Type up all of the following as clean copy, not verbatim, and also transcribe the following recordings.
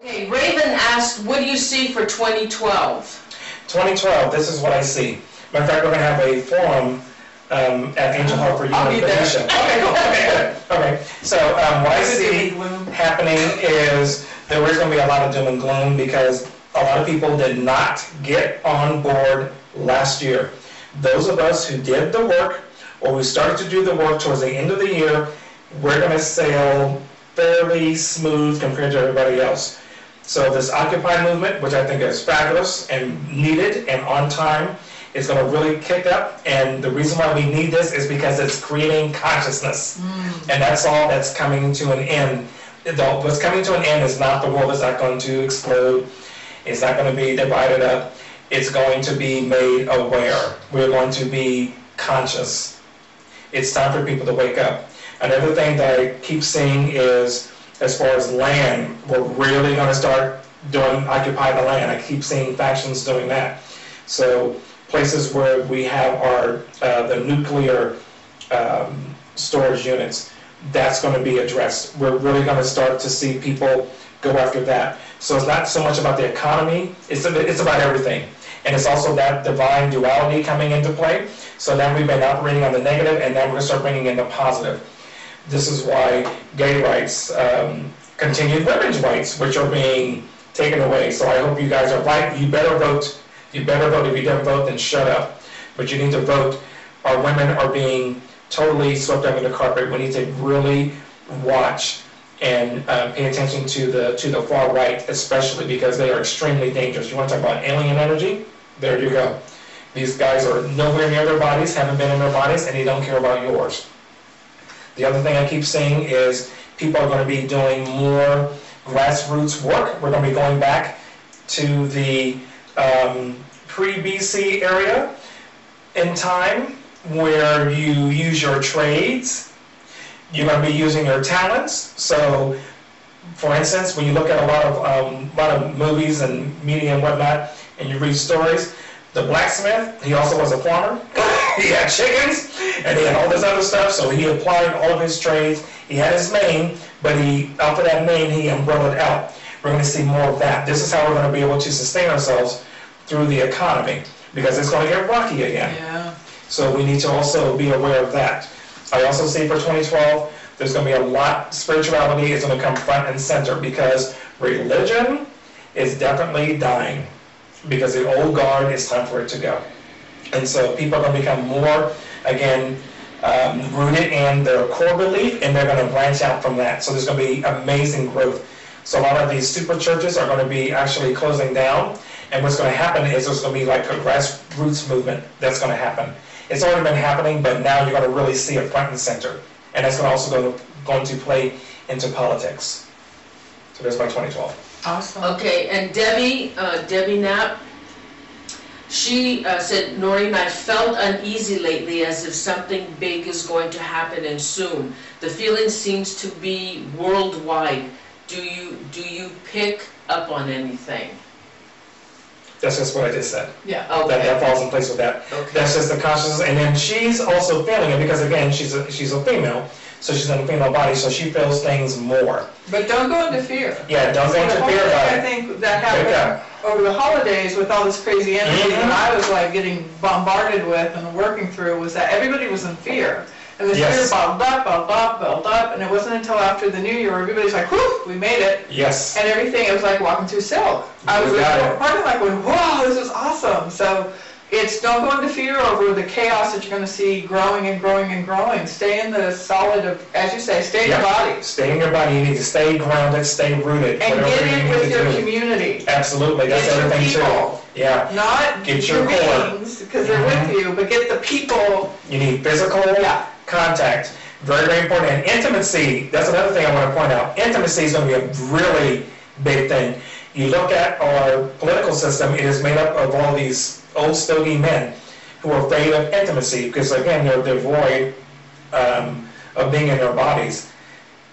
Okay, Raven asked, what do you see for 2012? 2012, this is what I see. Matter of fact, we're going to have a forum at Angel Heart for you. I'll be there. Okay, cool. Okay, good. Okay. So what I see happening is there is going to be a lot of doom and gloom because a lot of people did not get on board last year. Those of us who did the work or we started to do the work towards the end of the year, we're going to sail fairly smooth compared to everybody else. So this Occupy movement, which I think is fabulous and needed and on time, is going to really kick up. And the reason why we need this is because it's creating consciousness. And that's all that's coming to an end. What's coming to an end is not the world is not going to explode. It's not going to be divided up. It's going to be made aware. We're going to be conscious. It's time for people to wake up. Another thing that I keep seeing is, as far as land, we're really going to start doing Occupy the Land. I keep seeing factions doing that. So places where we have our the nuclear storage units, that's going to be addressed. We're really going to start to see people go after that. So it's not so much about the economy, it's about everything. And it's also that divine duality coming into play. So now we've been operating on the negative, and now we're going to start bringing in the positive. This is why gay rights, continued women's rights, which are being taken away. So I hope you guys are right. You better vote. You better vote. If you don't vote, then shut up. But you need to vote. Our women are being totally swept under the carpet. We need to really watch and pay attention to the far right, especially because they are extremely dangerous. You want to talk about alien energy? There you go. These guys are nowhere near their bodies, haven't been in their bodies, and they don't care about yours. The other thing I keep saying is people are going to be doing more grassroots work. We're going to be going back to the pre-BC area in time where you use your trades. You're going to be using your talents. So, for instance, when you look at a lot of movies and media and whatnot, and you read stories, the blacksmith, he also was a farmer. He had chickens, and he had all this other stuff, so he applied all of his trades. He had his main, but out of that main, he umbrellaed out. We're going to see more of that. This is how we're going to be able to sustain ourselves through the economy, because it's going to get rocky again. Yeah. So we need to also be aware of that. I also see for 2012, there's going to be a lot, spirituality is going to come front and center, because religion is definitely dying, because the old guard, it's time for it to go. And so people are going to become more, again, rooted in their core belief, and they're going to branch out from that. So there's going to be amazing growth. So a lot of these super churches are going to be actually closing down, and what's going to happen is there's going to be like a grassroots movement that's going to happen. It's already been happening, but now you're going to really see it front and center. And that's also going to play into politics. So there's my 2012. Awesome. Okay, and Debbie Knapp, she said, Norene, I felt uneasy lately as if something big is going to happen and soon. The feeling seems to be worldwide. Do you pick up on anything? That's just what I just said. Yeah, okay. That falls in place with that. Okay. That's just the consciousness. And then she's also feeling it because, again, she's a female. So she's in a female body, so she feels things more. But don't go into fear. Yeah, don't go into fear about it. I think that happened over the holidays with all this crazy energy that I was like getting bombarded with and working through, was that everybody was in fear. And the fear built up, and it wasn't until after the new year where everybody's like, whew, we made it. Yes. And everything, it was like walking through silk. I was part of like going, whoa, this is awesome. So it's don't go into fear over the chaos that you're going to see growing and growing and growing. Stay in the solid of, as you say, stay in your body. Stay in your body. You need to stay grounded, stay rooted. And get in with your community. Absolutely. That's everything too. Yeah. Not get your beings, because they're with you, but get the people. You need physical contact. Very, very important. And intimacy, that's another thing I want to point out. Intimacy is going to be a really big thing. You look at our political system, it is made up of all these old stogie men who are afraid of intimacy because, again, they're devoid of being in their bodies.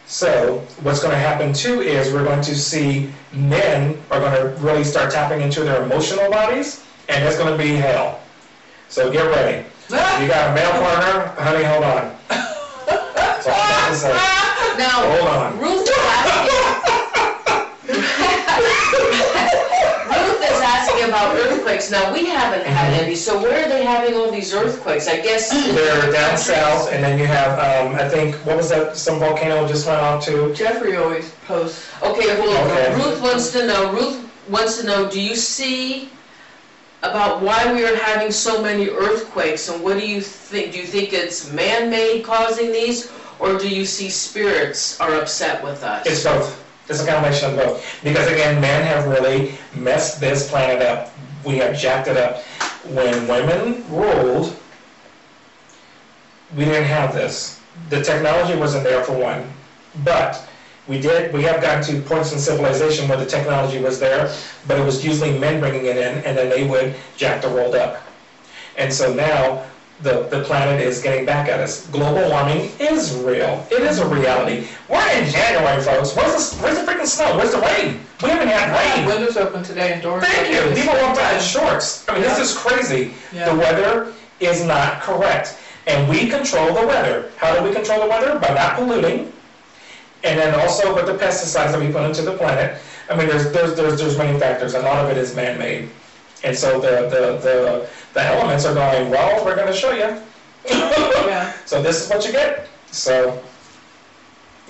So what's going to happen too is we're going to see men are going to really start tapping into their emotional bodies, and it's going to be hell. So get ready. You got a male partner, honey, hold on. That's all I have to say. Now, hold on. Ruth is asking. earthquakes. Now, we haven't had any, so where are they having all these earthquakes? I guess they're down south, and then you have, I think, what was that, some volcano just went off to? Jeffrey always posts. Okay, well, Okay. Ruth wants to know, do you see about why we are having so many earthquakes, and what do you think? Do you think it's man-made causing these, or do you see spirits are upset with us? It's both. It's a combination of both. Because again, men have really messed this planet up. We have jacked it up. When women ruled, we didn't have this. The technology wasn't there for one. But we have gotten to points in civilization where the technology was there, but it was usually men bringing it in, and then they would jack the world up. And so now, the planet is getting back at us. Global warming is real. It is a reality. We're in January, folks. Where's the freaking snow? Where's the rain? We haven't had rain. Windows open today and doors Thank you. open. People walk around in shorts. I mean, this is crazy. Yeah. The weather is not correct. And we control the weather. How do we control the weather? By not polluting. And then also with the pesticides that we put into the planet. I mean, there's many factors. A lot of it is man-made. And so the elements are going, well, we're going to show you. Yeah. So this is what you get. So,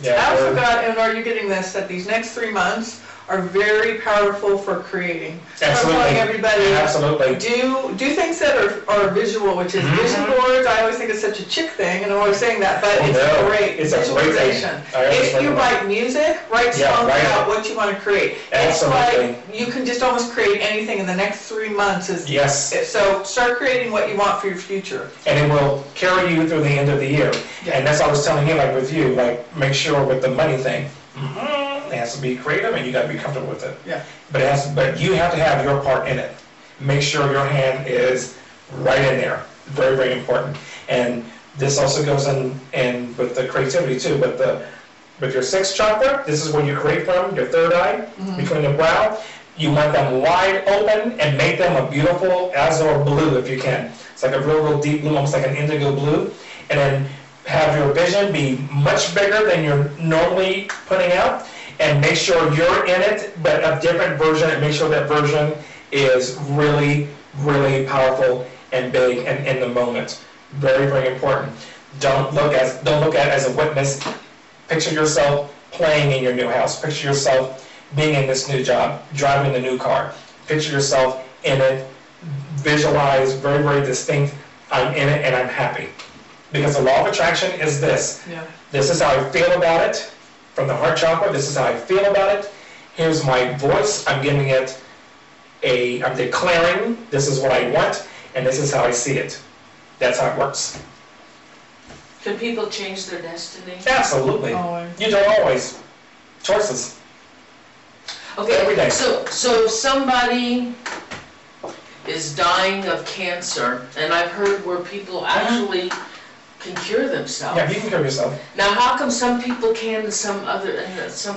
yeah. I also got, and are you getting this, that these next 3 months are very powerful for creating. So Absolutely. I'm telling everybody, Absolutely. do things that are visual, which is vision boards. I always think it's such a chick thing, and I'm always saying that, but it's great. It's a great thing. Visualization. I always If like you that. write music, write songs write about it. what you want to create. Absolutely. It's like you can just almost create anything in the next 3 months. Yes. So start creating what you want for your future. And it will carry you through the end of the year. Yeah. And that's what I was telling you, like with you, like make sure with the money thing, it has to be creative and you got to be comfortable with it. Yeah. But you have to have your part in it. Make sure your hand is right in there. Very, very important. And this also goes in with the creativity too. With your sixth chakra, this is where you create from, your third eye, between the brow. You want them wide open and make them a beautiful azure blue if you can. It's like a real deep blue, almost like an indigo blue. And then have your vision be much bigger than you're normally putting out. And make sure you're in it, but a different version, and make sure that version is really, really powerful and big and in the moment. Very, very important. Don't look at it as a witness. Picture yourself playing in your new house. Picture yourself being in this new job, driving the new car. Picture yourself in it. Visualize, very, very distinct. I'm in it and I'm happy. Because the law of attraction is this. Yeah. This is how I feel about it. From the heart chakra, this is how I feel about it. Here's my voice. I'm giving it I'm declaring this is what I want, and this is how I see it. That's how it works. Can people change their destiny? Absolutely. Always. You don't always. Choices. Okay, Every day. so somebody is dying of cancer, and I've heard where people actually can cure themselves. Yeah, you can cure yourself. Now, how come some people can and some people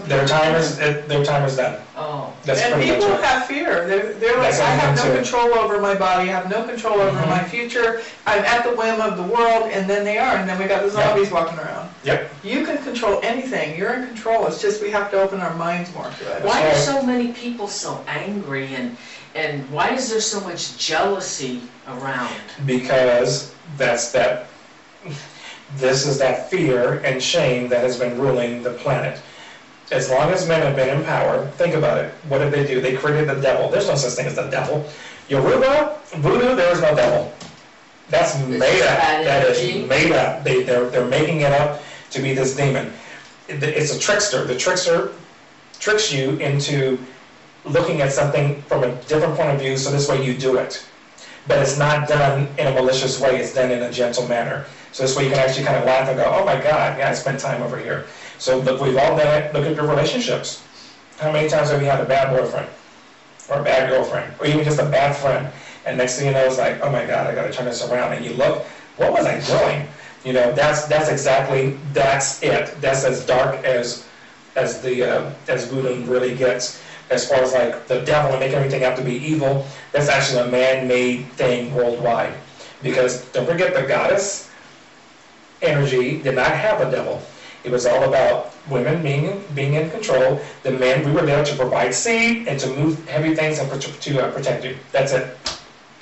Their time can't? is done. Oh. That's And pretty much people it. have fear. They're like, That's I have everything no too. control over my body, I have no control over my future, I'm at the whim of the world, and then they are, and then we got the zombies walking around. Yep. You can control anything, you're in control, it's just we have to open our minds more to it. Why are so many people so angry, and why is there so much jealousy around? Because this is that fear and shame that has been ruling the planet. As long as men have been in power, think about it. What did they do? They created the devil. There's no such thing as the devil. Yoruba, Voodoo, there is no devil. That's made up. That is made up. They're making it up to be this demon. It's a trickster. The trickster tricks you into looking at something from a different point of view, so this way you do it. But it's not done in a malicious way. It's done in a gentle manner. So this way you can actually kind of laugh and go, oh my God, yeah, I spent time over here. So look, we've all done it. Look at your relationships. How many times have you had a bad boyfriend? Or a bad girlfriend? Or even just a bad friend? And next thing you know, it's like, oh my God, I got to turn this around. And you look, what was I doing? You know, that's it. That's as dark as Voodoo really gets. As far as like the devil and make everything out to be evil, that's actually a man-made thing worldwide. Because don't forget, the goddess energy did not have a devil. It was all about women being in control. The men, we were there to provide seed and to move heavy things and to protect you. That's it.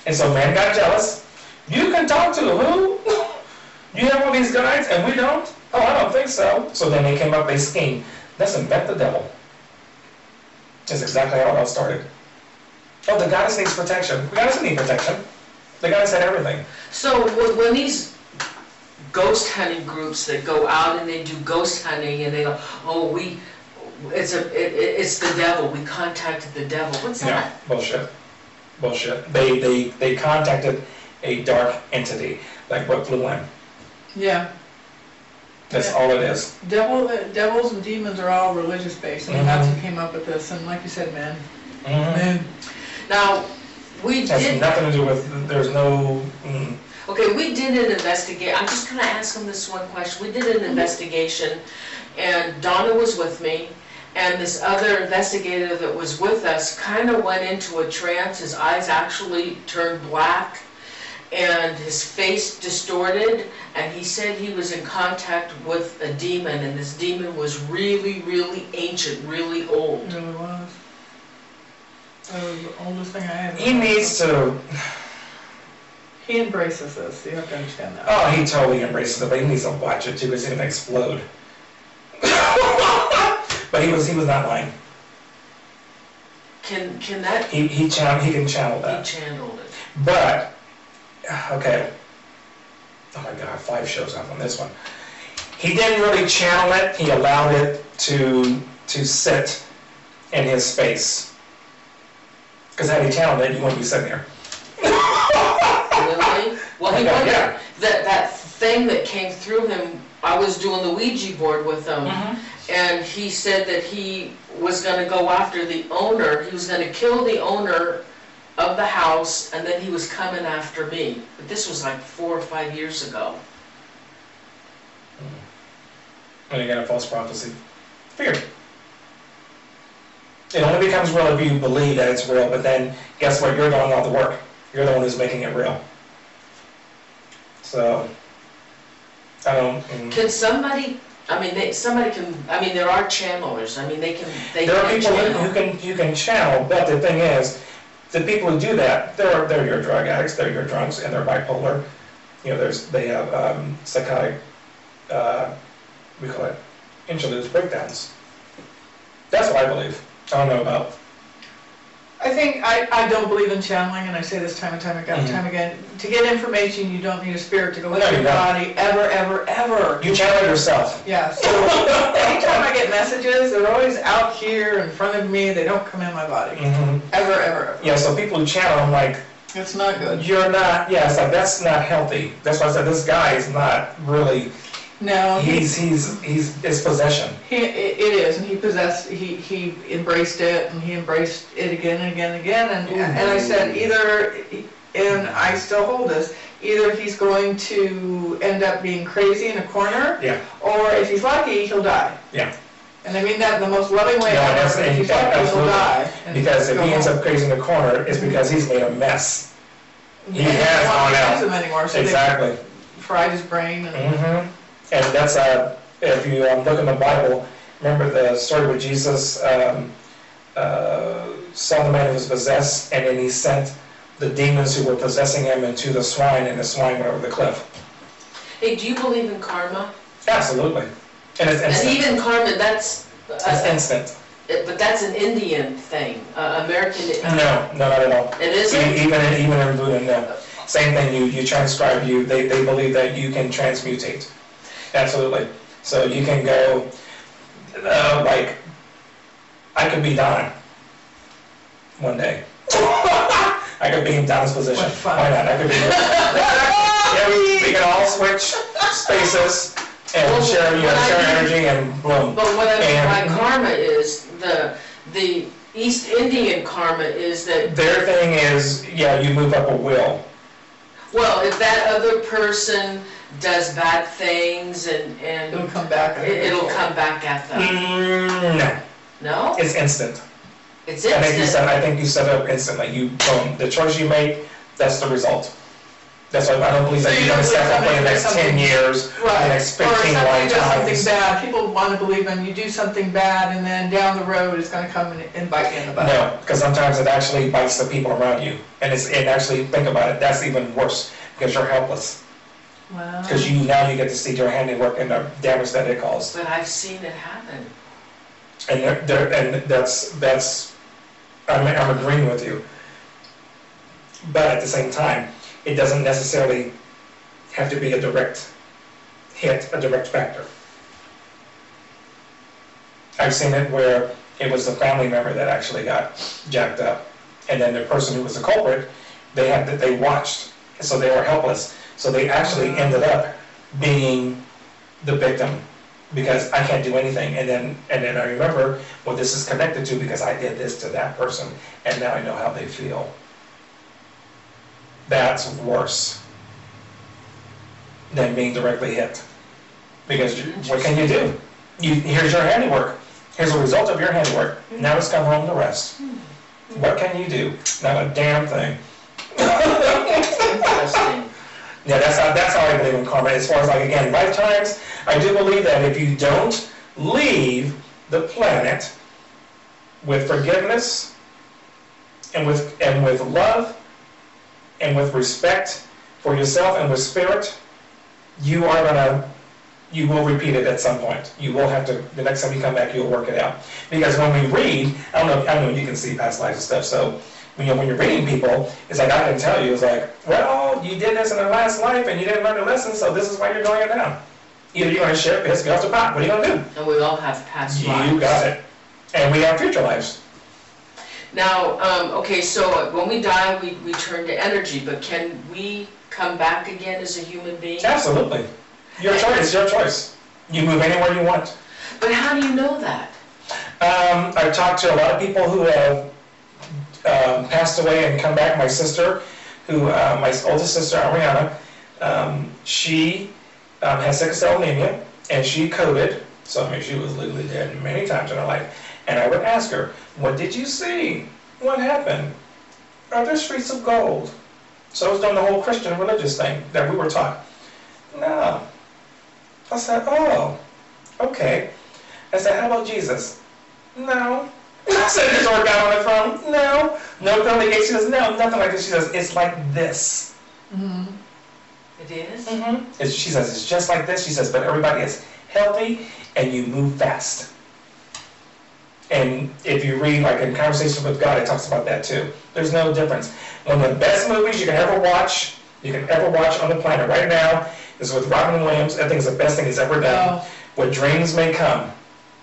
And so man got jealous. You can talk to who? You have all these guides and we don't? Oh, I don't think so. So then they came up, they schemed. Let's invent the devil. That's exactly how it all started. Oh, the goddess needs protection. The goddess doesn't need protection. The goddess had everything. So when these ghost hunting groups that go out and they do ghost hunting and they go, oh, it's the devil. We contacted the devil. What's that? Yeah, bullshit. Bullshit. They contacted a dark entity, like what flew in. Yeah. That's all it is. Devils and demons are all religious based. I mean, that's who came up with this. And like you said, man. Man. Now, It has nothing to do with, there's no... Okay, we did an investigation. I'm just going to ask him this one question. We did an investigation, and Donna was with me, and this other investigator that was with us kind of went into a trance. His eyes actually turned black, and his face distorted, and he said he was in contact with a demon, and this demon was really, really ancient, really old. It really was. That was the oldest thing I ever. He needs to... He embraces this. You have to understand that. Oh, he totally embraces it, but he needs to watch it too, because he's going to explode. But he was not lying. Can that... He can channel that. He channeled it. But, okay. Oh my God, 5 shows up on this one. He didn't really channel it. He allowed it to sit in his space. Because had he channeled it, you wouldn't be sitting there. Really? Well, he wondered, yeah. that thing that came through him, I was doing the Ouija board with him, and he said that he was going to go after the owner. He was going to kill the owner of the house, and then he was coming after me. But this was like 4 or 5 years ago. And you got a false prophecy. Fear. It only becomes real if you believe that it's real, but then guess what? You're doing all the work. You're the one who's making it real. So, I don't... Can somebody... I mean, there are channelers. I mean, they can there are people channel. you can channel, but the thing is, the people who do that, they're your drug addicts, they're your drunks, and they're bipolar. You know, they have psychotic, we call it interludes, breakdowns. That's what I believe. I don't know about. I think I don't believe in channeling, and I say this time and time again. To get information, you don't need a spirit to go into your body, ever. You channel yourself. Yeah, so anytime I get messages, they're always out here in front of me, they don't come in my body. Ever. Yeah, so people who channel, I'm like... It's not good. You're not, yeah, it's like, that's not healthy. That's why I said, this guy is not really... No. It's possession. It is, and he embraced it, and he embraced it again and again and again, and I said and I still hold this, either he's going to end up being crazy in a corner, or if he's lucky, he'll die. Yeah. And I mean that in the most loving way ever, if he's lucky, he'll die. Because if he ends up crazy in a corner, it's because he's made a mess. He has gone out. Him anymore, so exactly. They fried his brain. And and that's, if you look in the Bible, remember the story where Jesus saw the man who was possessed, and then he sent the demons who were possessing him into the swine, and the swine went over the cliff. Hey, do you believe in karma? Absolutely. And it's instant. And even karma, that's... it's instant. But that's an Indian thing, American... No, not at all. It isn't? Even in Voodoo, no. Same thing, you transcribe, they believe that you can transmutate. Absolutely. So you can go, like, I could be Donna one day. I could be in Donna's position. Why not? I could be yeah, we can all switch spaces and share energy and boom. But what I mean by karma is, the East Indian karma is that... Their thing is, yeah, you move up a wheel. Well, if that other person does bad things and it'll come back. It'll come back at them. No. No? It's instant. It's instant. I think you set it up instantly. Boom. The choice you make, that's the result. That's why I don't believe So that you you're going to don't step up believe in the next 10 years, or the next 15 Or if somebody does something lifetimes. bad, people want to believe them, you do something bad, and then down the road, it's gonna come and bite you in the butt. No, because sometimes it actually bites the people around you. And it actually, think about it, that's even worse, because you're helpless. Wow. Because now you get to see your handiwork and the damage that it caused. But I've seen it happen. And that's I'm agreeing with you. But at the same time, it doesn't necessarily have to be a direct hit, a direct factor. I've seen it where it was the family member that actually got jacked up, and then the person who was the culprit, they watched, so they were helpless. So they actually ended up being the victim, because I can't do anything. And then I remember what this is connected to, because I did this to that person, and now I know how they feel. That's worse than being directly hit. Because what can you do? Here's your handiwork. Here's the result of your handiwork. Now it's come home to rest. What can you do? Not a damn thing. Interesting. Yeah, that's how I believe in karma. As far as, like, again, lifetimes, I do believe that if you don't leave the planet with forgiveness and with love and with respect for yourself and with spirit, you will repeat it at some point. You will have to, the next time you come back, you'll work it out. Because when we read, I know you can see past lives and stuff, so when you're reading people, it's like, I can tell you, it's like, well, you did this in the last life and you didn't learn the lesson, so this is why you're doing it now. Either you're going to ship, it's off the pot. What are you going to do? And we all have past lives. You got it. And we have future lives. Now, okay, so when we die, we turn to energy, but can we come back again as a human being? Absolutely. Your choice. It's your choice. You move anywhere you want. But how do you know that? I've talked to a lot of people who have passed away and come back. My sister, my oldest sister, Ariana, she has sickle cell anemia, and she coded, so I mean, she was legally dead many times in her life. And I would ask her, what did you see? What happened? Are there streets of gold? So I was doing the whole Christian religious thing that we were taught. No. I said, oh, okay. I said, how about Jesus? No. I said, is our God on the throne? No. No pearly gates? She says, no, nothing like this. She says, it's like this. Mm-hmm. It is? Mm-hmm. She says, it's just like this. She says, but everybody is healthy and you move fast. And if you read, like in Conversation with God, it talks about that too. There's no difference. One of the best movies you can ever watch on the planet right now is with Robin Williams. I think it's the best thing he's ever done. Oh. What Dreams May Come.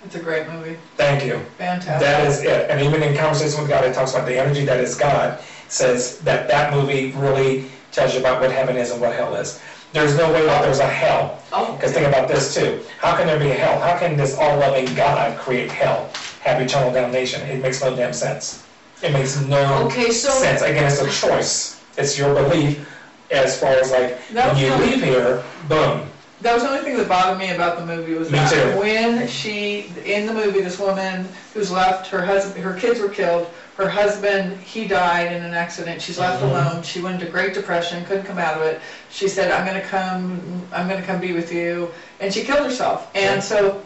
It's a great movie. Thank you. Fantastic. That is it. And even in Conversation with God, it talks about the energy that is God. Says that movie really tells you about what heaven is and what hell is. There's no way that there's a hell. Oh. Because think about this too. How can there be a hell? How can this all-loving God create hell? Have eternal damnation? It makes no damn sense. It makes no sense. Again, it's a choice. It's your belief as far as, like, when you leave here, boom. That was the only thing that bothered me about the movie was that when she, in the movie, this woman who's left, her husband, her kids were killed, her husband, he died in an accident, she's left alone, she went into Great Depression, couldn't come out of it, she said, I'm gonna come be with you, and she killed herself. And so,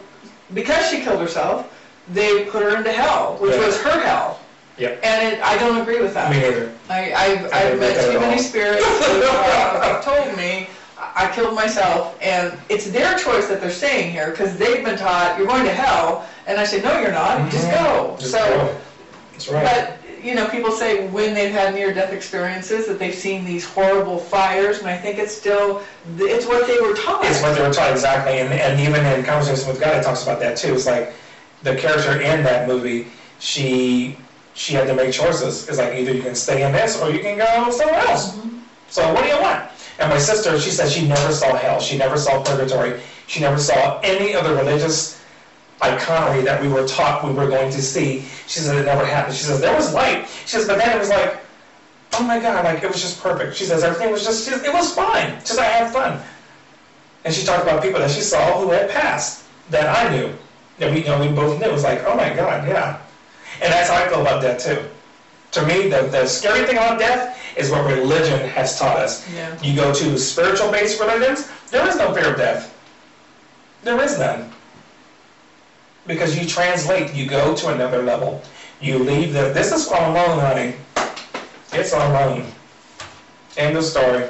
because she killed herself, they put her into hell, which was her hell. Yep. And I don't agree with that. Me neither. I've met too many spirits who have told me I killed myself, and it's their choice that they're staying here because they've been taught you're going to hell, and I say no, you're not. Just go. Just go. That's right. But you know, people say when they've had near-death experiences that they've seen these horrible fires, and I think it's what they were taught. It's what they were taught, exactly. And even in Conversation with God, it talks about that too. It's like the character in that movie, she had to make choices. It's like either you can stay in this or you can go somewhere else. Mm-hmm. So what do you want? And my sister, she said she never saw hell. She never saw purgatory. She never saw any of the religious iconery that we were taught we were going to see. She said it never happened. She says there was light. She says, but then it was like, oh my God, like it was just perfect. She says everything was just, it was fine. She says I had fun. And she talked about people that she saw who had passed that I knew. That we both knew. It was like, oh my God, yeah. And that's how I feel about that too. To me, the scary thing about death is what religion has taught us. Yeah. You go to spiritual-based religions, there is no fear of death. There is none. Because you translate, you go to another level. You leave this is on loan, honey. It's on loan. End of story.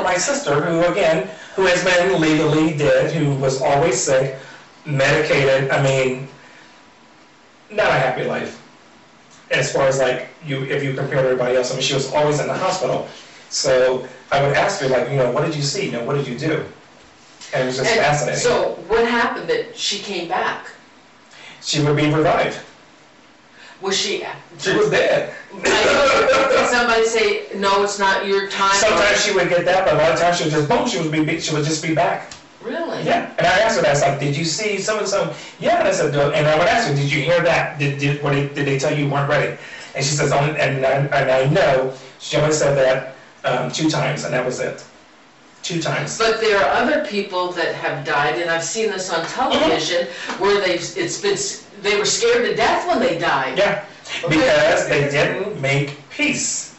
My sister, who has been legally dead, who was always sick, medicated, I mean, not a happy life. As far as like, if you compare to everybody else, I mean, she was always in the hospital. So I would ask her, like, what did you see? What did you do? And it was just fascinating. So what happened that she came back? She would be revived. Was she? She was dead. Did somebody say, no, it's not your time? Sometimes she would get that, but a lot of times she would just, boom, she would just be back. Really? Yeah. And I asked her that, I was like, did you see so-and-so? Yeah, and I said, and I would ask her, did you hear that? Did they tell you weren't ready? And she says, and I know, she only said that 2 times, and that was it. 2 times. But there are other people that have died, and I've seen this on television, where they were scared to death when they died. Yeah, because they didn't make peace.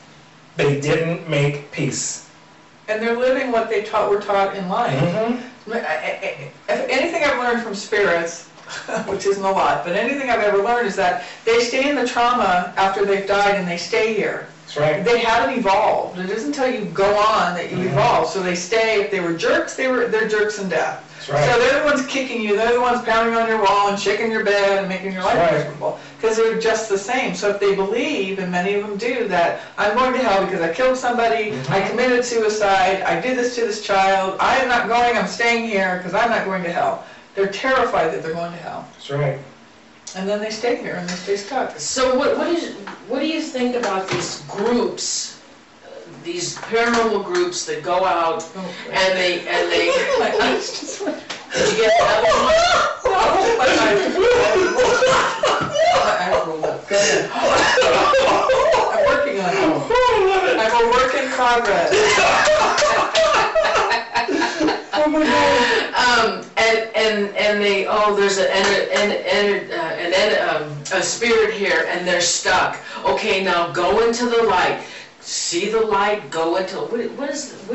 They didn't make peace. And they're living what they were taught in life. Mm-hmm. If anything I've learned from spirits, which isn't a lot, but anything I've ever learned is that they stay in the trauma after they've died and they stay here. That's right. They haven't evolved. It isn't until you go on that you evolve. So they stay, if they were jerks, they're jerks in death. That's right. So they're the ones kicking you, they're the ones pounding on your wall and shaking your bed and making your life miserable. Because they're just the same. So if they believe, and many of them do, that I'm going to hell because I killed somebody, I committed suicide, I did this to this child, I am not going, I'm staying here because I'm not going to hell. They're terrified that they're going to hell. That's right. And then they stay here and they stay stuck. So what do you think about these groups, these paranormal groups that go out and they did you get that one? I rolled up. Go ahead. I'm working on it. I'm a work in progress. Oh my God. And they, there's a spirit here and they're stuck. Okay, now go into the light. See the light, go into, what do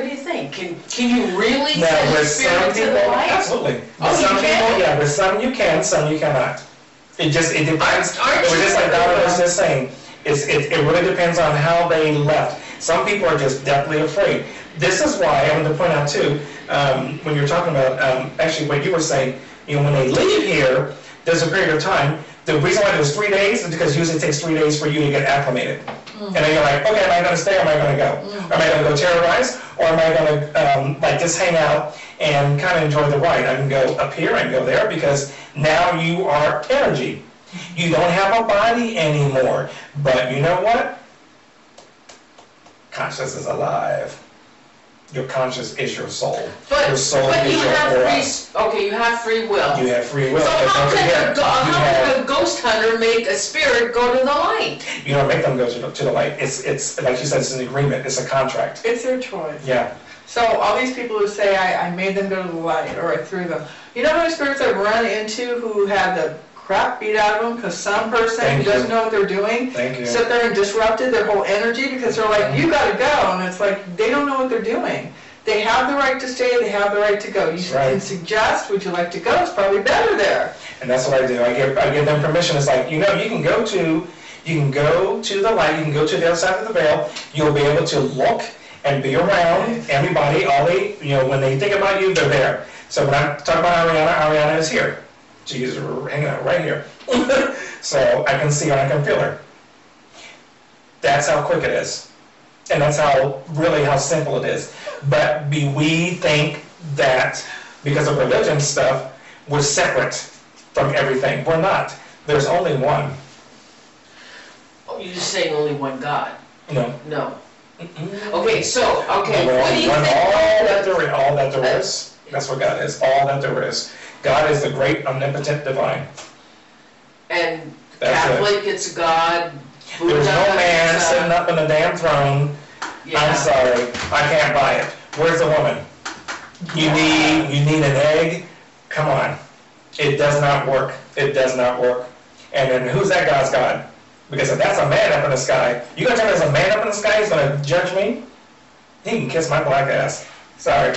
you think? Can you really send a spirit into the light? Absolutely. With some people, yeah, with some you can, some you cannot. It depends. It was just like Donna was just saying, it really depends on how they left. Some people are just deathly afraid. This is why I wanted to point out too, when you're talking about, actually what you were saying, when they leave here, there's a period of time. The reason why it was 3 days is because usually it takes 3 days for you to get acclimated. And then you're like, okay, am I going to stay or am I going to go? Am I going to go terrorize or am I going to like just hang out and kind of enjoy the ride? I can go up here and go there because now you are energy. You don't have a body anymore. But you know what? Conscious is alive. Your conscious is your soul. Your soul but is you your have aura. you have free will. You have free will. So how can a ghost hunter make a spirit go to the light? You don't make them go to the light. It's like you said, it's an agreement. It's a contract. It's their choice. Yeah. So all these people who say I made them go to the light or I threw them. You know how many spirits I've run into who had the crap beat out of them because some person who doesn't know what they're doing sit there and disrupted their whole energy because they're like, you gotta go, and it's like they don't know what they're doing. They have the right to stay, they have the right to go. You can suggest, would you like to go? It's probably better there. And that's what I do. I give them permission. It's like, you can go to the light, you can go to the other side of the veil, you'll be able to look and be around everybody, when they think about you, they're there. So when I talk about Ariana is here. She's hanging out right here. So I can see her and I can feel her. That's how quick it is. And that's how simple it is. But we think that because of religion stuff, we're separate from everything. We're not. There's only one. Oh, you're just saying only one God? No. No. Okay, so, what do you think? All that there is. That's what God is. All that there is. God is the great omnipotent divine. And Catholic, it's God. There's no man sitting up on the damn throne Yeah. I'm sorry, I can't buy it. Where's the woman? You need an egg? Come on. It does not work. It does not work. And then who's that God's God? Because if that's a man up in the sky, you gonna tell me there's a man up in the sky who's gonna judge me? He can kiss my black ass. Sorry.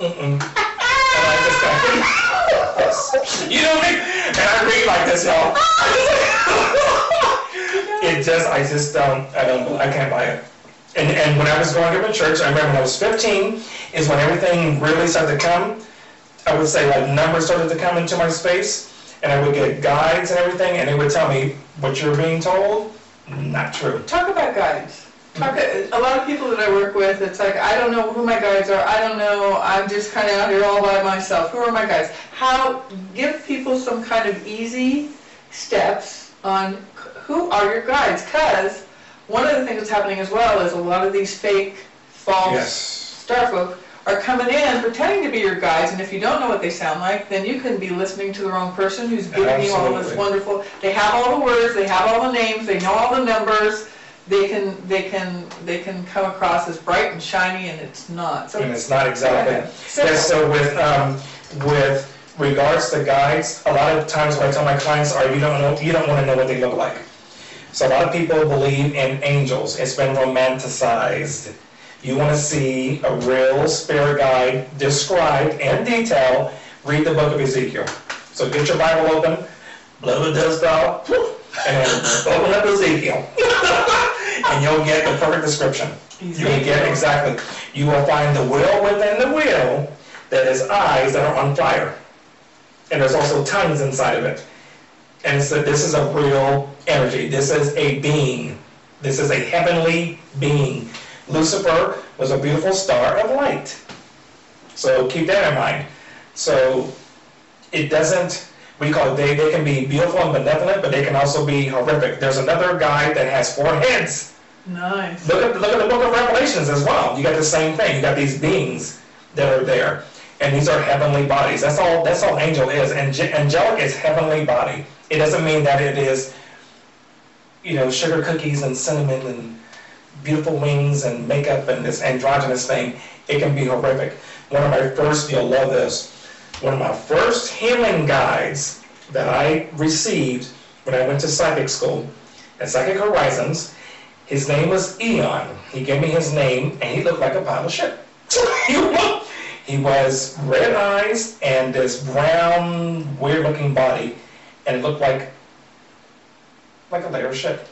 And I just you know what I mean? And I read like this, y'all. I can't buy it. And when I was growing up in church, I remember when I was 15 is when everything really started to come. I would say like numbers started to come into my space, and I would get guides and everything, and they would tell me what you're being told, not true. Talk about guides. A lot of people that I work with, it's like, I don't know who my guides are, I don't know, I'm just kind of out here all by myself. Who are my guides? Give people some kind of easy steps on who are your guides, because one of the things that's happening as well is a lot of these fake, false star folk are coming in pretending to be your guides, and if you don't know what they sound like, then you can be listening to the wrong person who's giving you all this wonderful, they have all the words, they have all the names, they know all the numbers, they can come across as bright and shiny, and it's not. So, and it's not exactly. So with regards to guides, a lot of times what I tell my clients are you don't want to know what they look like. So a lot of people believe in angels. It's been romanticized. You want to see a real spirit guide described in detail, read the book of Ezekiel. So get your Bible open, blow the dust off, and then open up Ezekiel. And you'll get the perfect description. You will get exactly. You will find the will within the will that is eyes that are on fire. And there's also tongues inside of it. And so this is a real energy. This is a being. This is a heavenly being. Lucifer was a beautiful star of light. So keep that in mind. So it doesn't, we call it, they can be beautiful and benevolent, but they can also be horrific. There's another guy that has 4 heads. Nice. Look at the book of Revelations as well. You got the same thing. You got these beings that are there. And these are heavenly bodies. That's all angel is. Angelic is heavenly body. It doesn't mean that it is, sugar cookies and cinnamon and beautiful wings and makeup and this androgynous thing. It can be horrific. One of my first, you'll love this, one of my first healing guides that I received when I went to psychic school at Psychic Horizons, his name was Eon. He gave me his name, and he looked like a pile of shit. He was red eyes and this brown, weird-looking body, and it looked like a layer of shit.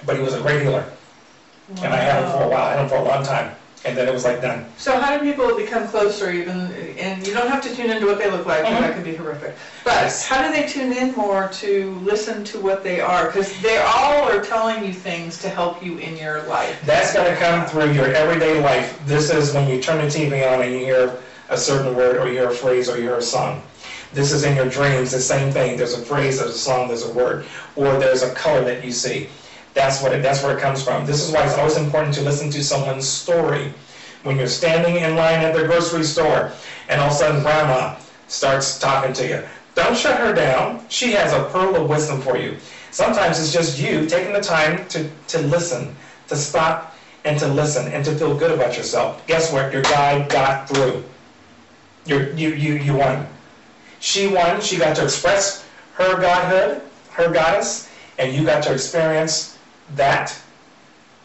But he was a great healer. Wow. And I had him for a while. I had him for a long time. And then it was like done. So how do people become closer even, and you don't have to tune into what they look like, because that could be horrific. But how do they tune in more to listen to what they are? Because they all are telling you things to help you in your life. That's going to come through your everyday life. This is when you turn the TV on and you hear a certain word, or you hear a phrase, or you hear a song. This is in your dreams, the same thing. There's a phrase, there's a song, there's a word, or there's a color that you see. That's where it comes from. This is why it's always important to listen to someone's story. When you're standing in line at the grocery store and all of a sudden grandma starts talking to you, don't shut her down. She has a pearl of wisdom for you. Sometimes it's just you taking the time to listen, to stop and to listen and to feel good about yourself. Guess what? Your guide got through. You won. She won. She got to express her godhood, her goddess, and you got to experience that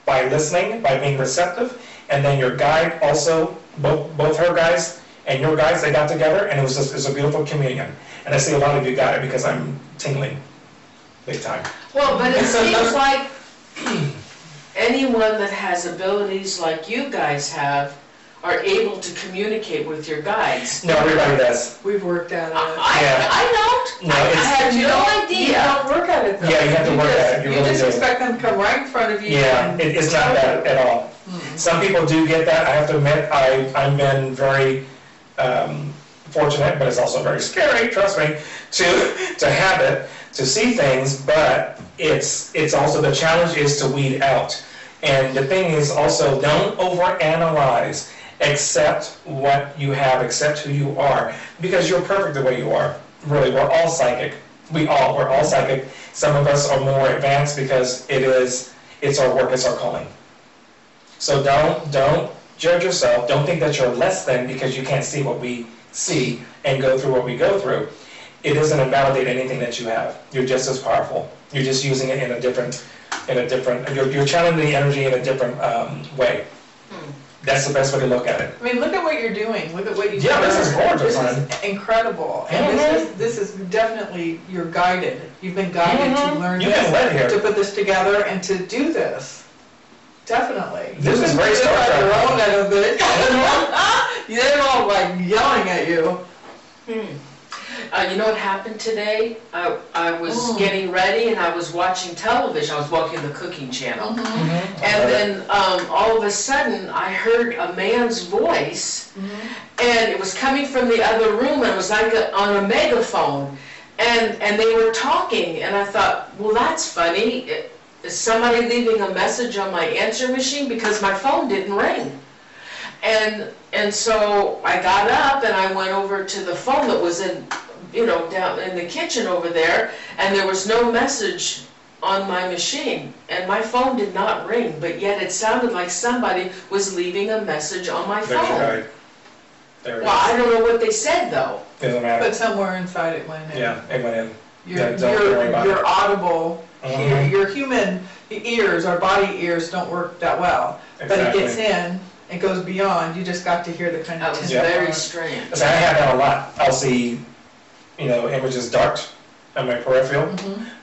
by listening, by being receptive. And then your guide also, both her guys and your guys, they got together, and it was a beautiful communion. And I see a lot of you got it because I'm tingling big time. Well, but it seems like anyone that has abilities like you guys have are able to communicate with your guides. No, everybody does. We've worked at it. I don't. No, I had no idea. You don't work at it though. Yeah, you have to work at it. You really just expect them to come right in front of you. Yeah, it's not that at all. Mm-hmm. Some people do get that. I have to admit, I've been very fortunate, but it's also very scary, trust me, to have it, to see things, but it's also, the challenge is to weed out. And the thing is also, don't overanalyze. Accept what you have, accept who you are, because you're perfect the way you are. Really, we're all psychic. We're all psychic. Some of us are more advanced because it's our work, it's our calling. So don't judge yourself. Don't think that you're less than because you can't see what we see and go through what we go through. It doesn't invalidate anything that you have. You're just as powerful. You're just using it in a different, you're channeling the energy in a different way. That's the best way to look at it. I mean, look at what you're doing. Look at what you do. Yeah, this is gorgeous. This is incredible. And this is definitely, you're guided. You've been guided to learn this, to put this together and to do this. Definitely. This is very Star Trek. Your own end of it. They're all like yelling at you. You know what happened today? I was getting ready and I was watching television. I was watching the cooking channel. And then all of a sudden I heard a man's voice and it was coming from the other room and it was like on a megaphone. And they were talking and I thought, well, that's funny. Is somebody leaving a message on my answer machine? Because my phone didn't ring. And so I got up and I went over to the phone that was in, down in the kitchen over there, and there was no message on my machine. And my phone did not ring, but yet it sounded like somebody was leaving a message on my phone. Well, I don't know what they said though. Doesn't matter. But somewhere inside it went in. Yeah, it went in. You're audible. Your human ears, our body ears don't work that well. But it gets in, it goes beyond. You just got to hear the kind of... That was very strange. So I have that a lot. I'll see, images dark on my peripheral.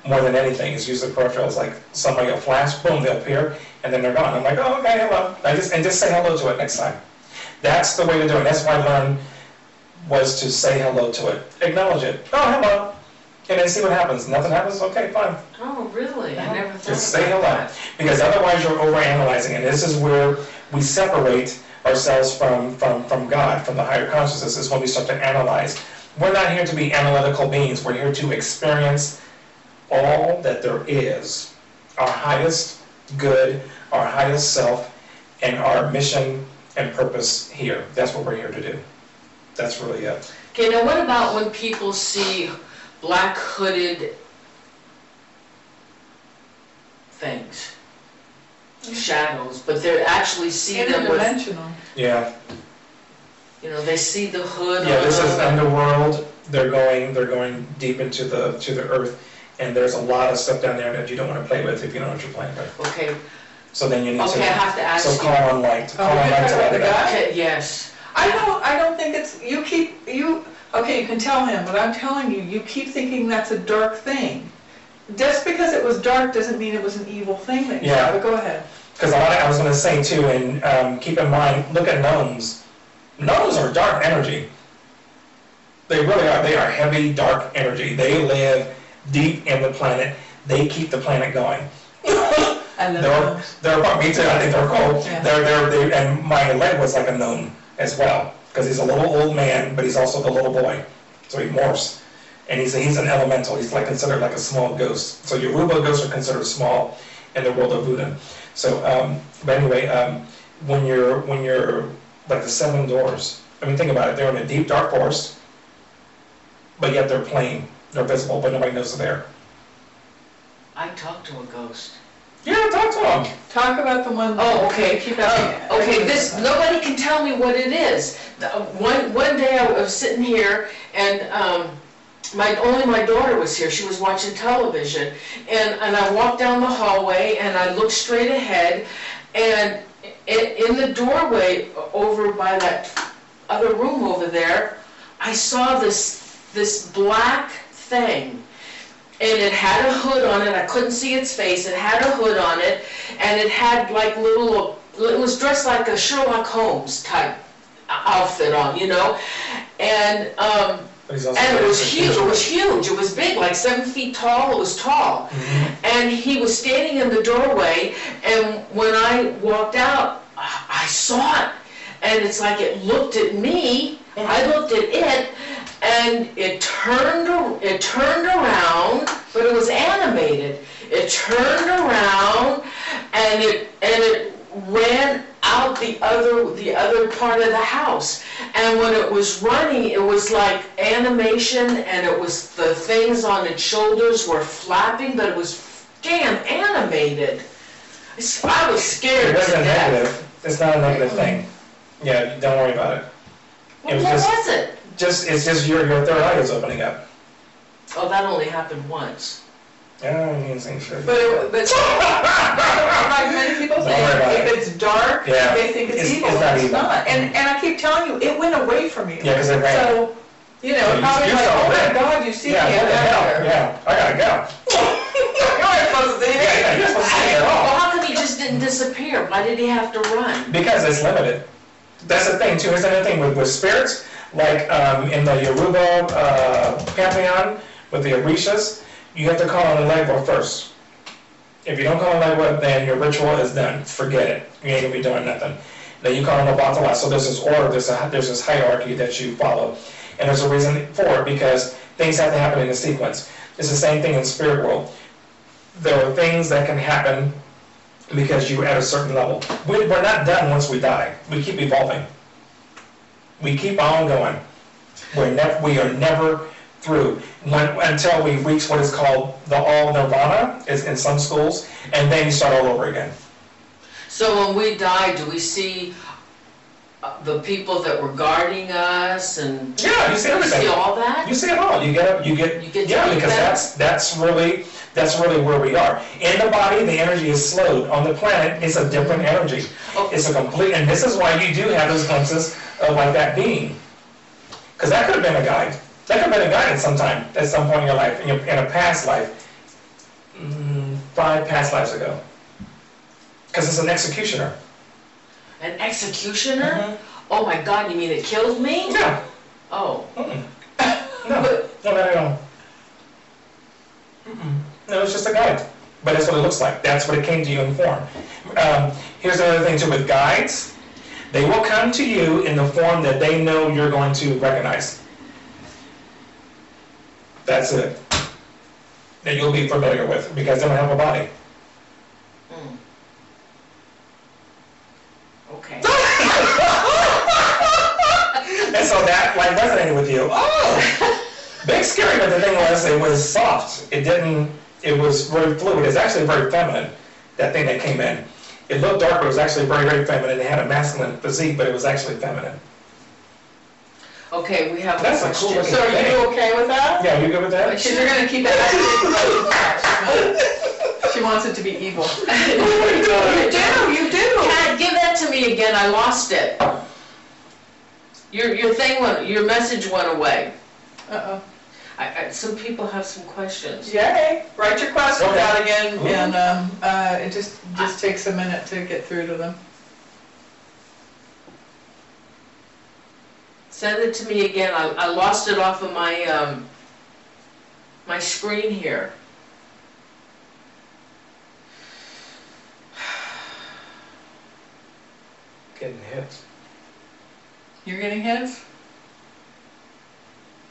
More than anything, it's usually peripheral. It's like somebody will flash, boom, they'll appear, and then they're gone. I'm like, oh, okay, hello. Just say hello to it next time. That's the way to do it. That's what I learned, was to say hello to it. Acknowledge it. Oh, hello. And then see what happens. Nothing happens, okay, fine. Oh, really? I never thought Just say hello. Because otherwise you're overanalyzing. And this is where we separate ourselves from God, from the higher consciousness, is when we start to analyze. We're not here to be analytical beings. We're here to experience all that there is. Our highest good, our highest self, and our mission and purpose here. That's what we're here to do. That's really it. Okay, now what about when people see black hooded things, shadows, but they actually see them with... Interdimensional. Yeah. They see the hood. Yeah, this is underworld. They're going deep into the earth, and there's a lot of stuff down there that you don't want to play with if you don't know what you're playing with. Okay. So then you need to... Okay, I have to ask you. So call on light. Call on light to let it out. Okay, yes. I don't think it's... Okay, you can tell him, but I'm telling you, you keep thinking that's a dark thing. Just because it was dark doesn't mean it was an evil thing that you saw, but go ahead. Because I was going to say too, and keep in mind, look at gnomes. Gnomes are dark energy. They really are. They are heavy, dark energy. They live deep in the planet. They keep the planet going. I love they're me too. I think they're cool. Yeah. And my leg was like a gnome as well. Because he's a little old man, but he's also the little boy. So he morphs. And he's an elemental. He's considered like a small ghost. So Yoruba ghosts are considered small in the world of Voodoo. So, but anyway, when you're like the 7 doors, I mean, think about it. They're in a deep, dark forest, but yet they're plain. They're visible, but nobody knows they're there. I talked to a ghost. Yeah, talk to them. Talk about the one... Oh, okay. Keep asking. Okay, nobody can tell me what it is. One day I was sitting here and only my daughter was here. She was watching television. And I walked down the hallway and I looked straight ahead, and in the doorway over by that other room over there, I saw this black thing. And it had a hood on it. I couldn't see its face. It had a hood on it, and it had like little... It was dressed like a Sherlock Holmes type outfit on, And it was huge. It was huge. It was big, like 7 feet tall. It was tall. And he was standing in the doorway. And when I walked out, I saw it, and it's like it looked at me. I looked at it. And it turned around, but it was animated. It turned around, and it ran out the other part of the house. And when it was running, it was like animation, and it was the things on its shoulders were flapping, but it was damn animated. I was scared to death. It's not a negative thing. Yeah, don't worry about it. What was it? It's just your third eye is opening up. Oh, that only happened once. Yeah, I mean, same shit. But like many people think, if it's dark, they think it's evil. It's not. And I keep telling you, it went away from you. Yeah, because it ran. So, you know, I was like, oh my God, you see me out there. Yeah, I gotta go. You weren't supposed to see me. Yeah, you're supposed to see me at all. Well, how come he just didn't disappear? Why did he have to run? Because it's limited. That's the thing too. Here's another thing with spirits, like in the Yoruba pantheon with the Orishas, you have to call on the Legwa first. If you don't call on Legwa, then your ritual is done. Forget it. You ain't gonna be doing nothing. Then you call on the Batala. So there's this order, there's this hierarchy that you follow. And there's a reason for it, because things have to happen in a sequence. It's the same thing in the spirit world. There are things that can happen because you're at a certain level. We're not done once we die. We keep evolving. We keep on going. We are never through until we reach what is called the all nirvana, is in some schools, and then you start all over again. So when we die, do we see the people that were guarding us, and yeah, you see everything. You see all that? You see it all. You get yeah, because that's really where we are. In the body, the energy is slowed. On the planet, it's a different energy. Okay. It's a complete, and this is why you do have those glimpses of like that being, because that could have been a guide. That could have been a guide at some point in your life, in a past life, 5 past lives ago. Because it's an executioner. An executioner? Mm-hmm. Oh my God, you mean it killed me? Yeah. Oh. No, not at all. No, it's just a guide. But that's what it looks like. That's what it came to you in form. Here's another thing too with guides. They will come to you in the form that they know you're going to recognize. That's it. That you'll be familiar with, because they don't have a body. Okay. And so that like resonated with you. Oh, big scary, but the thing was, it was soft. It was very fluid. It's actually very feminine, that thing that came in. It looked dark, but it was actually very, very feminine. It had a masculine physique, but it was actually feminine. Okay, we have a That's question. a cool So are you okay with that? Yeah, you good with that? Because you're going to keep it active. She wants it to be evil. You do. Kat, give that to me again. I lost it. Your message went away. Uh-oh. Some people have some questions. Yay! Write your questions out again, and it just takes a minute to get through to them. Send it to me again. I lost it off of my my screen here. Getting hit. You're getting hits?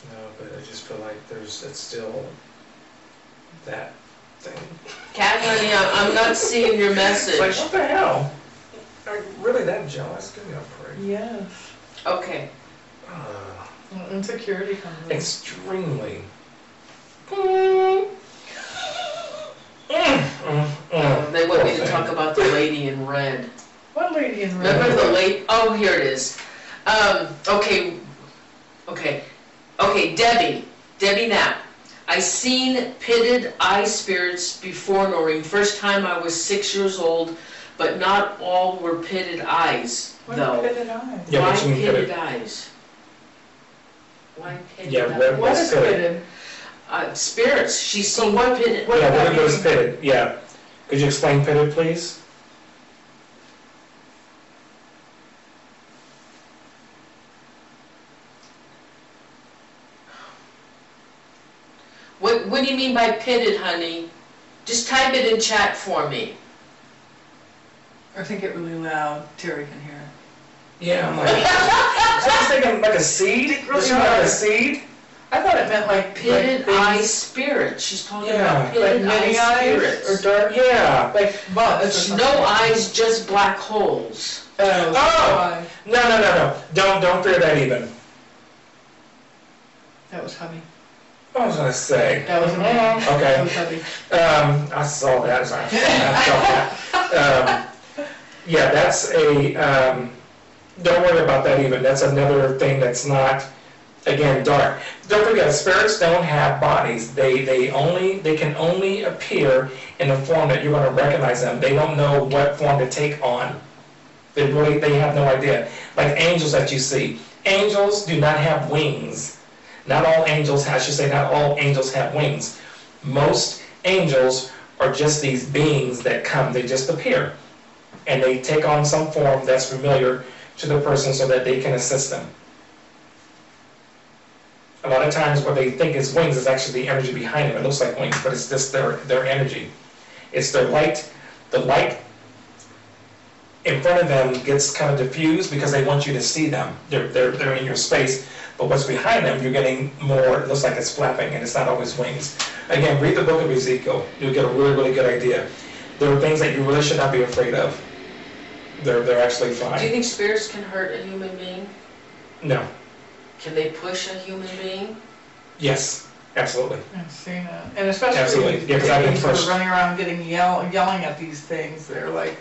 No, but I just feel like it's still that thing. Kaitlyn, I'm not seeing your message. Like, what the hell? Are you really that jealous? Give me a break. Yes. Okay. Insecurity comes in. Extremely. They want me to talk about the lady in red. What lady in red? Remember the lady? Oh, here it is. Okay, Debbie Knapp. I seen pitted eye spirits before, Norene. First time I was 6 years old, but not all were pitted eyes, though. What are pitted eyes? Yeah, Why what you mean pitted eyes? Why pitted Yeah, eyes? What is pitted? Spirits. She's seen pitted. What is pitted? Yeah. Could you explain pitted, please? What do you mean by pitted, honey? Just type it in chat for me. Or think it really loud. Terry can hear it. Yeah, I'm like, so I was thinking like a seed? Does she mean like a seed? I thought it meant like pitted eye spirits. She's talking about like pitted many eye eyes spirits. or dark. Yeah. Like bugs. No eyes, just black holes. Oh! No. Don't fear that even. That was hubby. I was gonna say. That was a man. Okay. That was hubby. I saw that. I felt that. Yeah, that's a, don't worry about that even. That's another thing that's not, again, dark. Don't forget, spirits don't have bodies. They can only appear in a form that you're going to recognize them. They don't know what form to take on. They have no idea. Like angels that you see. Angels do not have wings. Not all angels have, I should say, not all angels have wings. Most angels are just these beings that come, they just appear. And they take on some form that's familiar to the person so that they can assist them. A lot of times what they think is wings is actually the energy behind them. It looks like wings, but it's just their energy. It's their light. The light in front of them gets kind of diffused because they want you to see them. They're in your space, but what's behind them, you're getting more, it looks like it's flapping, and it's not always wings. Again, read the book of Ezekiel. You'll get a really, really good idea. There are things that you really should not be afraid of. They're actually fine. Do you think spirits can hurt a human being? No. Can they push a human being? Yes, absolutely. I've seen that. And especially Absolutely. Yeah, 'cause I've been sort pushed. of running around yelling at these things. They're like,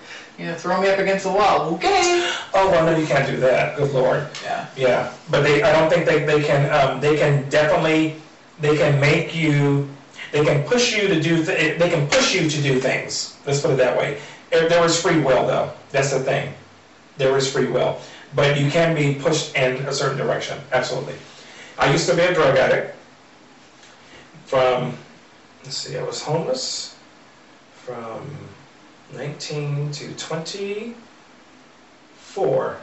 throw me up against the wall. Okay. Oh, well, no, you can't do that. Good Lord. Yeah. Yeah, but I don't think they can definitely, they can make you, they can push you to do, they can push you to do things. Let's put it that way. There is free will, though. That's the thing. There is free will. But you can be pushed in a certain direction. Absolutely. I used to be a drug addict from, let's see, I was homeless from 19 to 24.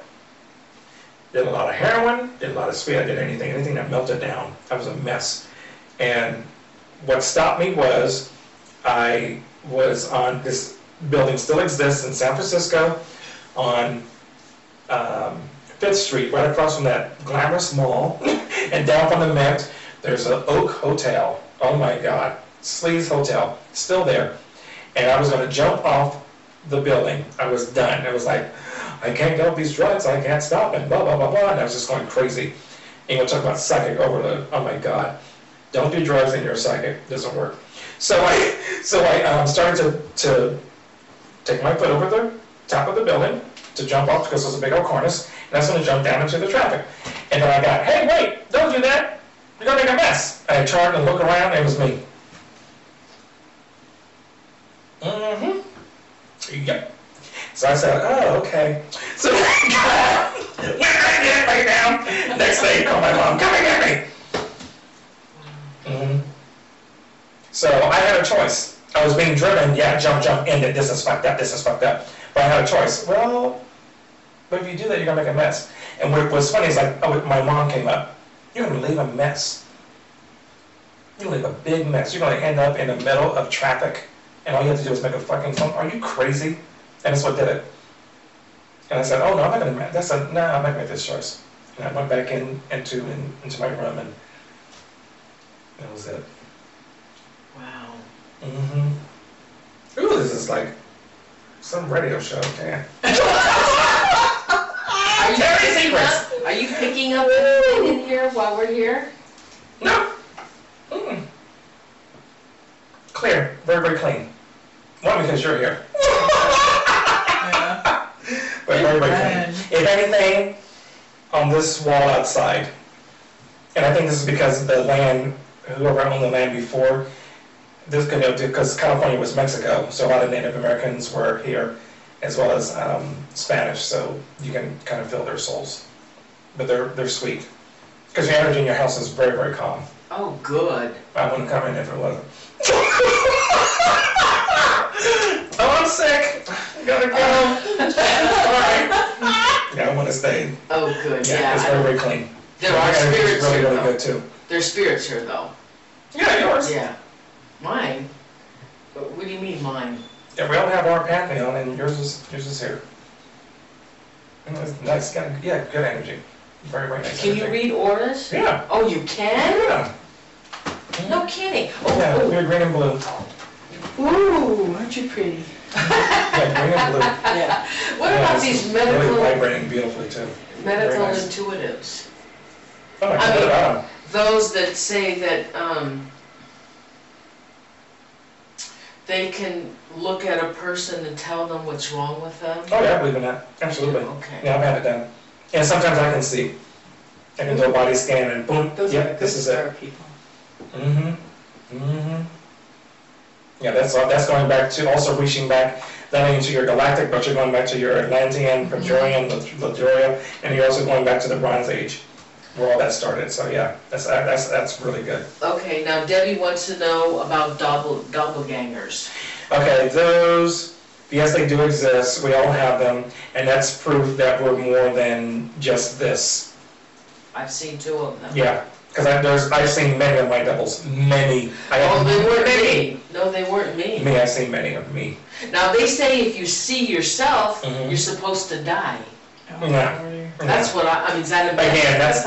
Did a lot of heroin, did a lot of speed, I did anything that melted down. I was a mess. And what stopped me was, I was on this building, still exists in San Francisco, on 5th Street, right across from that glamorous mall, and down from the Mint, there's an Oak Hotel. Oh my God, Sleaze Hotel, still there. And I was going to jump off the building. I was done. It was like, I can't get off these drugs, I can't stop, and blah, blah, blah, blah, and I was just going crazy. And we'll talk about psychic overload. Oh my God. Don't do drugs and you're a psychic. It doesn't work. So I started to take my foot over the top of the building to jump off because it was a big old cornice, and I was going to jump down into the traffic. And then I got, hey, wait, don't do that. You're going to make a mess. I turned and looked around, and it was me. Mm-hmm. Yep. So I said, oh, okay. So I got, went right there, lay down. Next day, called my mom, come and get me. Mm-hmm. So I had a choice. I was being driven, yeah, jump, end it, this is fucked up, this is fucked up. But I had a choice. Well, but if you do that, you're going to make a mess. And what's funny is like, my mom came up. You're going to leave a mess. You're going to leave a big mess. You're going to end up in the middle of traffic, and all you have to do is make a fucking phone. Are you crazy? And that's what did it. And I said, oh, no, I'm not going to make this. No, I'm not going to make this choice. And I went back into my room, and that was it. Wow. Mm-hmm. Ooh, this is like some radio show, damn. Are you picking up anything in here while we're here? No. Mm-mm. Clear. Very, very clean. One, because you're here. Yeah. But very, very clean. If anything, on this wall outside, and I think this is because the land, whoever owned the land before, this could because California was Mexico, so a lot of Native Americans were here, as well as Spanish, so you can kind of feel their souls. But they're sweet. Because your energy in your house is very, very calm. Oh, good. I wouldn't come in if it wasn't. Oh, I'm sick. Gotta go. All right. Yeah, I want to stay. Oh, good, Yeah, it's very, very clean. There are spirits really, here, really though. good, too. There's spirits here, though. Yeah, yours. Yeah. Mine? What do you mean, mine? Yeah, we all have our pantheon, and yours is here. And it's nice, good energy. Very, very nice. Can you read auras? Yeah. Oh, you can? Yeah. No kidding. Yeah, Oh, we're green and blue. Ooh, aren't you pretty? Yeah, green and blue. yeah. What Yeah, about it's these really medical vibrating beautifully, too. medical Very nice. intuitives? Oh, my I mean, God. those that say that they can look at a person and tell them what's wrong with them? Oh yeah, I believe in that, absolutely. Okay. Yeah, I've had it done. And sometimes I can see. I can do a body scan and boom, yep, this is it. People. Yeah, that's going back to, also reaching back, not only to your galactic, but you're going back to your Atlantean, Praetorian, Lemuria, and you're also going back to the Bronze Age, where all that started. So yeah, that's really good. Okay, now Debbie wants to know about doppelgangers. Okay, those, yes, they do exist. We all have them, and that's proof that we're more than just this. I've seen 2 of them. Yeah. Because I've seen many of my doubles. Many. Oh, they weren't me. No, they weren't me. Me, I've seen many of me. Now, they say if you see yourself, you're supposed to die. Yeah. That's what I mean, is that a myth? Again, that's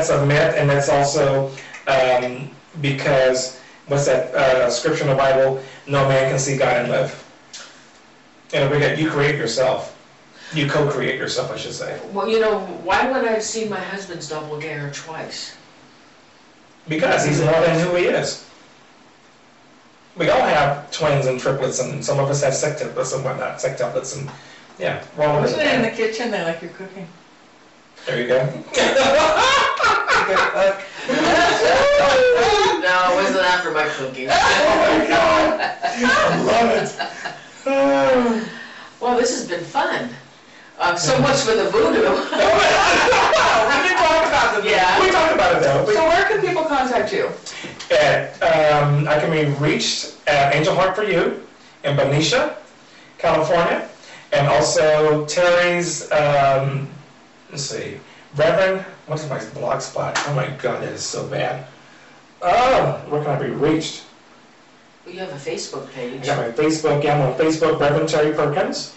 a myth, and that's also because, what's that scripture in the Bible? No man can see God and live. And you create yourself. You co-create yourself, I should say. Well, you know, why would I have seen my husband's doppelganger twice? Because he's more than who he is. We all have twins and triplets, and some of us have sextuplets and whatnot, sextuplets, and yeah. Wasn't it in the kitchen? They like your cooking. There you go. No, it wasn't after my cooking. Oh my God! I love it. Well, this has been fun. So much for the voodoo. We didn't talk about the voodoo. Yeah. We talked about it though. So where can people contact you? I can be reached at Angel Heart for You in Benicia, California, and also Terry's, let's see, Reverend, what is my blog spot? Oh my God, that is so bad. Where can I be reached? You have a Facebook page. I got my Facebook, yeah, I'm on Facebook, Rev Terry Perkins,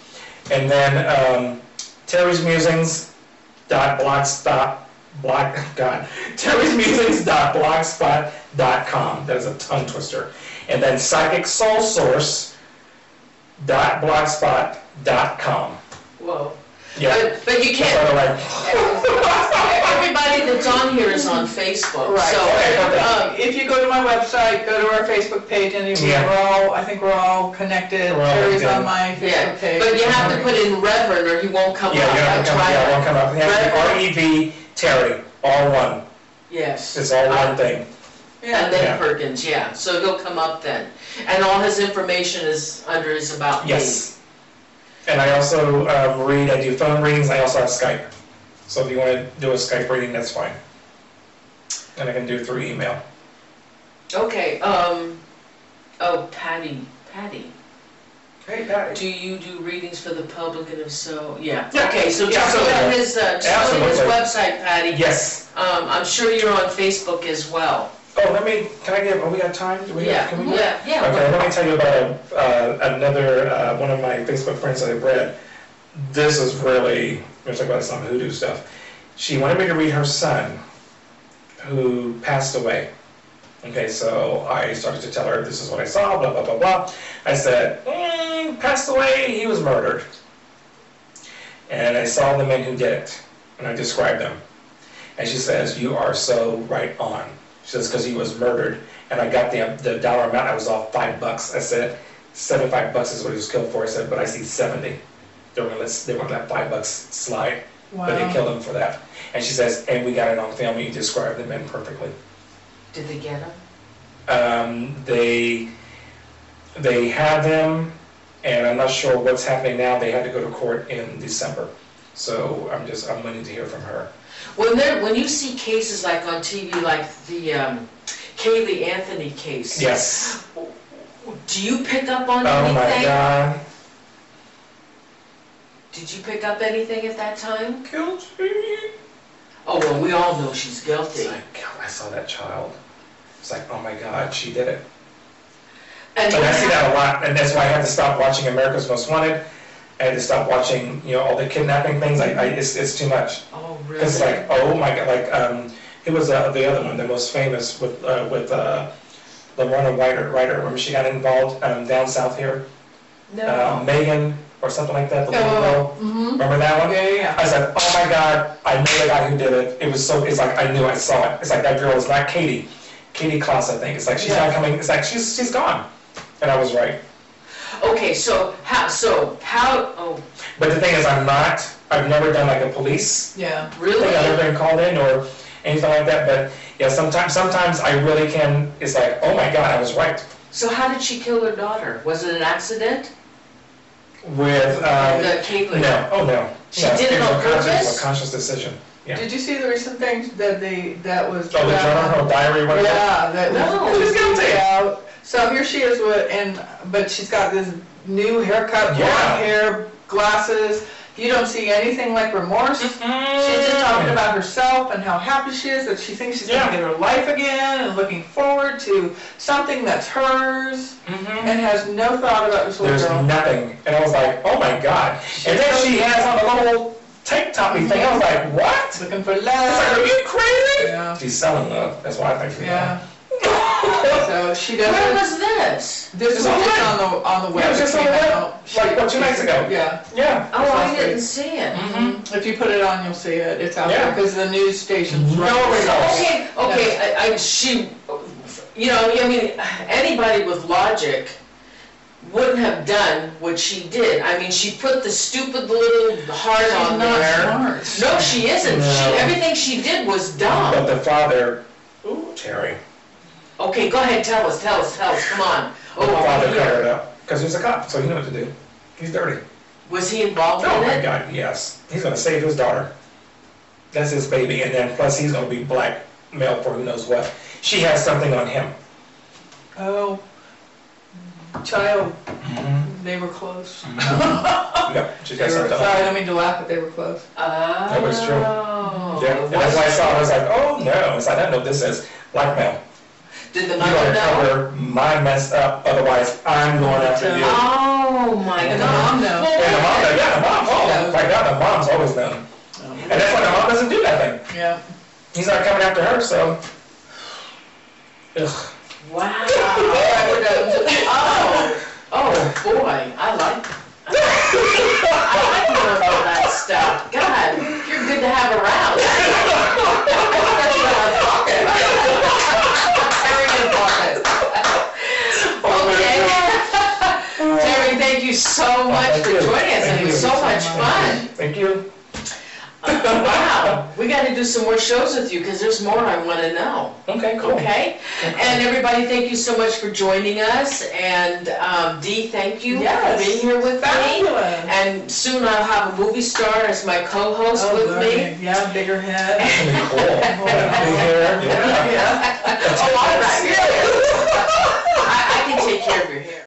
and then terrysmusings.blogspot.com. That is a tongue twister. And then psychicsoulsource.blogspot.com. Whoa. Yeah. But you can't. Everybody that's on here is on Facebook. Right. So if you go to my website, go to our Facebook page, and I think we're all connected. Terry's on my Facebook page. But you have to put in Reverend or he won't come up. It won't come up. It has to be REV Terry, all one. Yes. It's all one thing. And then Perkins, yeah. So he'll come up then. And all his information is under his About Me. Yes. And I also read, I do phone readings, I also have Skype. So if you want to do a Skype reading, that's fine. And I can do it through email. Okay, Patty. Hey, Patty. Do you do readings for the public, and if so, yeah. Yeah. Okay, so just go to his website, Patty. Yes. I'm sure you're on Facebook as well. Oh, we got time? Yeah. Can we Yeah. Okay, let me tell you about another, one of my Facebook friends that I've read. This is really, we're talking about some hoodoo stuff. She wanted me to read her son, who passed away. Okay, so I started to tell her, this is what I saw, blah, blah, blah, blah. I said, passed away, he was murdered. And I saw the men who did it, and I described them. And she says, you are so right on. She says, because he was murdered, and I got the dollar amount, I was off $5. I said, $75 is what he was killed for. I said, but I see 70. They were gonna let $5 slide, wow. But they killed him for that. And she says, and we got it on film, you described the men perfectly. Did they get him? They had them, and I'm not sure what's happening now. They had to go to court in December. So I'm waiting to hear from her. When you see cases like on TV, like the Kaylee Anthony case. Yes. Do you pick up on anything? Oh my God. Did you pick up anything at that time? Guilty. Oh, well, we all know she's guilty. It's like, God, I saw that child. It's like, oh my God, she did it. And I see that a lot, and that's why I had to stop watching America's Most Wanted. I had to stop watching, all the kidnapping things. It's too much. Oh, really? Because it's like, oh my God, it was the other one, the most famous with Lorena Ryder. Remember she got involved down south here? No. Megan or something like that. The little girl. Remember that one? Yeah. I was like, oh my God, I know the guy who did it. It's like I knew I saw it. It's like that girl is not Katie Klaus, I think. It's like she's not coming. It's like she's gone. And I was right. Okay, so how, oh, But the thing is, I've never done like a police Yeah. really? thing. I've never been called in or anything like that, but yeah, sometimes I really can, it's like, oh my God, I was right. So how did she kill her daughter? Was it an accident? With, Kaitlyn? no, oh no. She No, did it on was a purpose? conscious decision, yeah. Did you see the recent things that was? Oh, the journal, her diary, whatever? Yeah, that No. was. She was guilty. Out. So here she is but she's got this new haircut, Yeah. blonde hair, glasses. You don't see anything like remorse. She's just talking about herself and how happy she is, that she thinks she's Yeah. gonna get her life again and looking forward to something that's hers and has no thought about this little There's girl. nothing, and I was like, oh my God. And then she has on a little tank toppy thing, I was like, what? Looking for I was like, are love. you crazy? Yeah. She's selling love, that's why I think she's Yeah. So she Where doesn't. was this? This was It's just online. on the web. Yeah, it was just It on the came web, out. like, what, 2 nights ago? Yeah. Yeah. Oh, I didn't see it. If you put it on, you'll see it. It's out Yeah. there because the news stations. No run it. results. Okay, she, you know, I mean, anybody with logic wouldn't have done what she did. I mean, she put the stupid little heart She's on not there. smart. No, she isn't. No. Everything she did was But dumb. the father, ooh, Terry. Okay, go ahead, tell us, come on. The father here. covered up, because he was a cop, so he knew what to do. He's dirty. Was he involved Oh in my it? God, yes. He's gonna save his daughter. That's his baby, and then plus he's gonna be blackmailed for who knows what. She has something on him. Oh, child, they were close. Yep, she's got something Sorry, I on him. don't mean to laugh, but they were close. That was true. Yeah, and that's why I saw it, I was like, oh no, it's like, I don't know what this is, blackmail. Did the You mother gotta know? cover my mess up, otherwise I'm going after you. Oh my And the God. mom knows. And the mom, yeah, the mom's always, Yeah. my God, the mom's always known. And that's why the mom doesn't do nothing. Yeah. He's not coming after her, so. Ugh. Wow. We're done. Oh boy, I like knowing all that stuff. God, you're good to have around. Okay. Terry, thank you so much for joining us, and it was so much fun. Thank you. Wow, we got to do some more shows with you, because there's more I want to know. Okay, cool. Okay? And everybody, thank you so much for joining us, and Dee, thank you Yes. for being here with me. Fabulous. And soon I'll have a movie star as my co-host with me. Yeah, bigger head. That'd be cool. Big hair, yeah. Yeah. Oh, all right. I can take care of your hair.